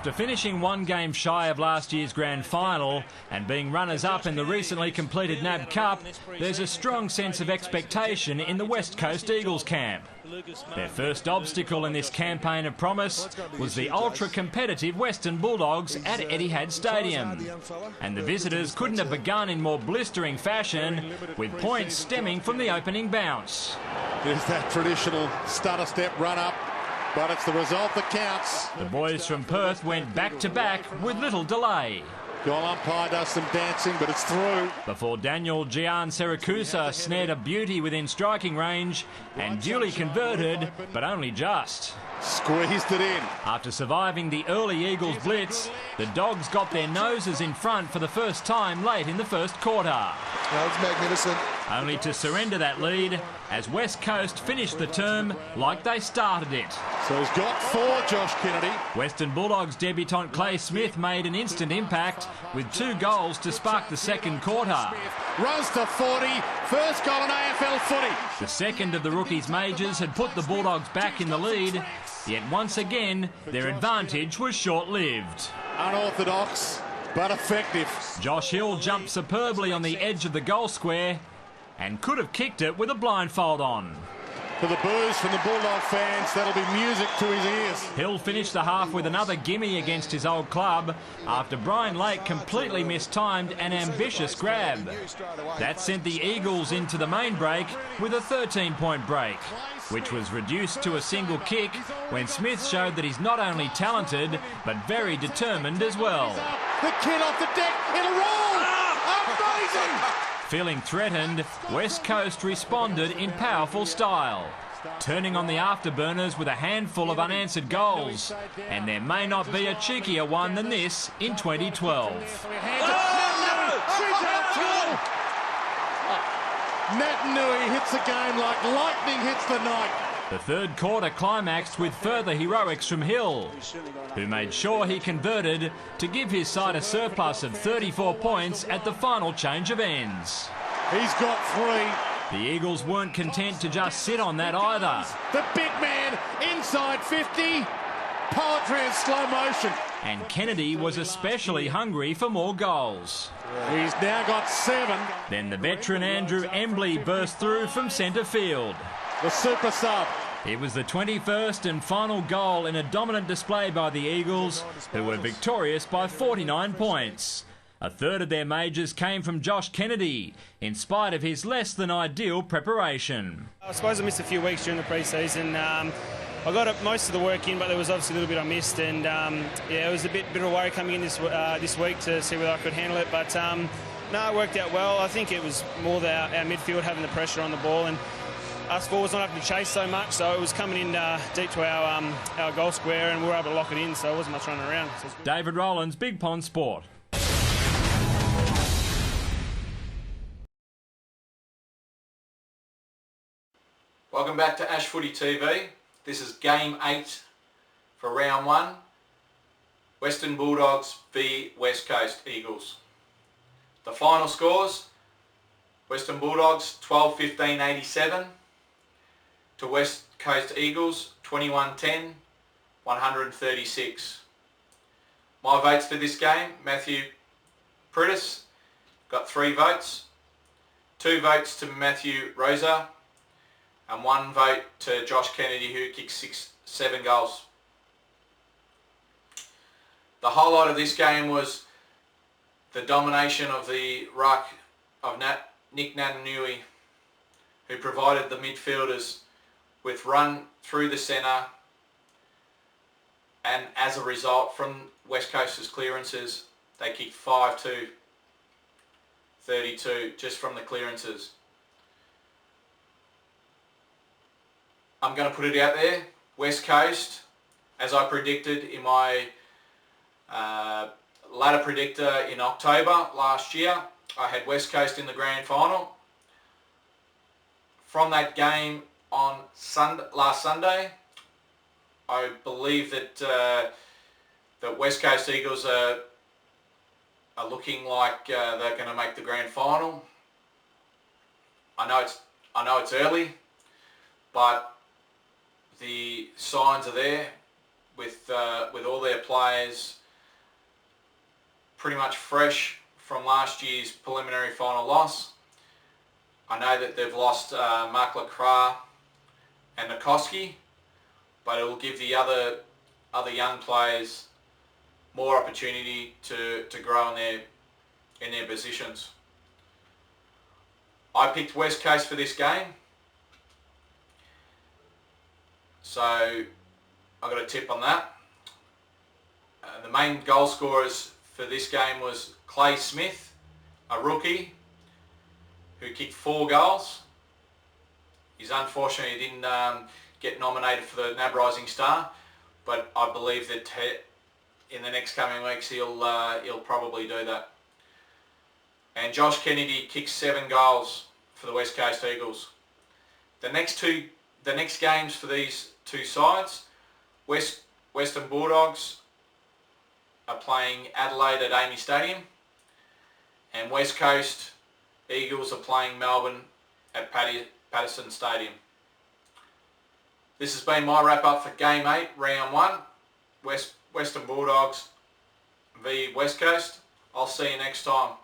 After finishing one game shy of last year's grand final and being runners-up in the recently completed NAB Cup, there's a strong sense of expectation in the West Coast Eagles camp. Their first obstacle in this campaign of promise was the ultra-competitive Western Bulldogs at Etihad Stadium. And the visitors couldn't have begun in more blistering fashion, with points stemming from the opening bounce. There's that traditional stutter step run-up, but it's the result that counts. The boys from Perth went back-to-back with little delay. Goal umpire does some dancing, but it's through. Before Daniel Gian Siracusa snared a beauty within striking range and duly converted, but only just. Squeezed it in. After surviving the early Eagles blitz, the Dogs got their noses in front for the first time late in the first quarter. That was magnificent. Only to surrender that lead as West Coast finished the term like they started it. So he's got 4, Josh Kennedy. Western Bulldogs debutant Clay Smith made an instant impact with 2 goals to spark the second quarter. Runs to 40, first goal in AFL footy. The second of the rookies' majors had put the Bulldogs back in the lead, yet once again their advantage was short-lived. Unorthodox, but effective. Josh Hill jumped superbly on the edge of the goal square and could have kicked it with a blindfold on. For the boos from the Bulldog fans, that'll be music to his ears. Hill finished the half with another gimme against his old club after Brian Lake completely mistimed an ambitious grab. That sent the Eagles into the main break with a 13-point break, which was reduced to a single kick when Smith showed that he's not only talented but very determined as well. The kid off the deck, it'll roll! Amazing! Feeling threatened, West Coast responded in powerful style, turning on the afterburners with a handful of unanswered goals. And there may not be a cheekier one than this in 2012. Natanui hits the game like lightning hits the night. The third quarter climaxed with further heroics from Hill, who made sure he converted to give his side a surplus of 34 points at the final change of ends. He's got 3. The Eagles weren't content to just sit on that either. The big man inside 50. Poetry in slow motion. And Kennedy was especially hungry for more goals. He's now got 7. Then the veteran Andrew Embley burst through from centre field. The super sub. It was the 21st and final goal in a dominant display by the Eagles, who were victorious by 49 points. A third of their majors came from Josh Kennedy, in spite of his less than ideal preparation. I suppose I missed a few weeks during the pre-season. I got most of the work in, but there was obviously a little bit I missed, and yeah, it was a bit of a worry coming in this week to see whether I could handle it. But no, it worked out well. I think it was more our midfield having the pressure on the ball, and us forwards not having to chase so much, so it was coming in deep to our goal square, and we were able to lock it in, so it wasn't much running around. So David Rowlands, Big Pond Sport. Welcome back to Ash Footy TV. This is Game 8 for Round 1. Western Bulldogs v West Coast Eagles. The final scores: Western Bulldogs 12-15-87 to West Coast Eagles 21-10, 136. My votes for this game: Matthew Pritis got 3 votes, 2 votes to Matthew Rosa, and 1 vote to Josh Kennedy, who kicked 7 goals. The highlight of this game was the domination of the ruck of Nick Natanui, who provided the midfielders with run through the centre, and as a result, from West Coast's clearances, they kicked 5-2-32 just from the clearances. I'm going to put it out there, West Coast, as I predicted in my ladder predictor in October last year, I had West Coast in the grand final. From that game on last Sunday, I believe that that West Coast Eagles are looking like they're going to make the grand final. I know it's early, but the signs are there. with all their players pretty much fresh from last year's preliminary final loss. I know that they've lost Mark Lacroix and Nikoski, but it will give the other young players more opportunity to grow in their positions. I picked West Coast for this game, so I got a tip on that. The main goal scorers for this game was Clay Smith, a rookie, who kicked 4 goals. He's unfortunately didn't get nominated for the NAB Rising Star, but I believe that in the next coming weeks he'll probably do that. And Josh Kennedy kicked 7 goals for the West Coast Eagles. The next games for these two sides, Western Bulldogs are playing Adelaide at Amy Stadium, and West Coast Eagles are playing Melbourne at Patterson Stadium. This has been my wrap up for Game 8, Round 1, Western Bulldogs v West Coast. I'll see you next time.